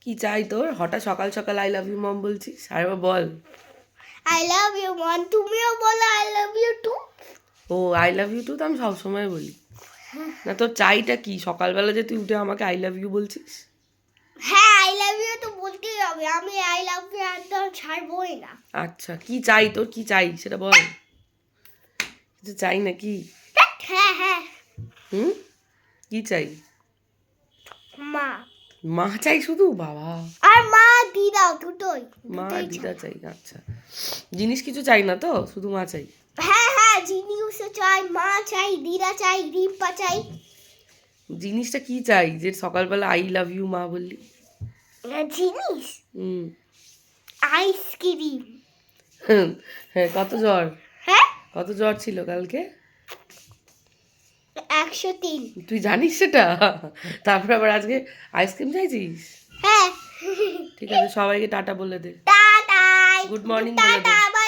কি চাই তোর? হঠাৎ সকাল সকাল আই লাভ ইউ মম বলছিস, আরেকবার বল। আই লাভ ইউ মন, তুমিও বলো আই লাভ ইউ টু। ও আই লাভ ইউ টু তো আমি সবসময় বলি। না তোর চাইটা কি? সকালবেলা যে তুই উঠে আমাকে আই লাভ ইউ বলছিস। হ্যাঁ, আই লাভ ইউ তো বলতেই হবে, আমি আই লাভ ইউ একদম ছাড়বই না। আচ্ছা কি চাই তোর, কি চাই সেটা বল। কিছু চাই নাকি? হ্যাঁ হ্যাঁ, হুম, কি চাই? মা মা চাই শুধু? বাবা, আর মা দিদাও দুটোই মা আর দুটোই দিদা চাই। চাই। আচ্ছা, জিনিস কিছু চাই না তো, শুধু মা চাই? হ্যাঁ হ্যাঁ, জিনিসও চাই, মা চাই, দিদা চাই, রিম্পা চাই। জিনিসটা কি চাই যে সকালবেলা আই লাভ ইউ মা বললি? জিনিস হুম। আইসক্রিম। হ্যাঁ, কত জ্বর? হ্যাঁ, কত জ্বর ছিল কালকে? 103। তুই জানিস সেটা? তারপর আবার আজকে আইসক্রিম চাইছিস? হ্যাঁ, ঠিক আছে, সবাইকে টাটা বলে দে। টাটা, গুড মর্নিং বলে দে। টাটা।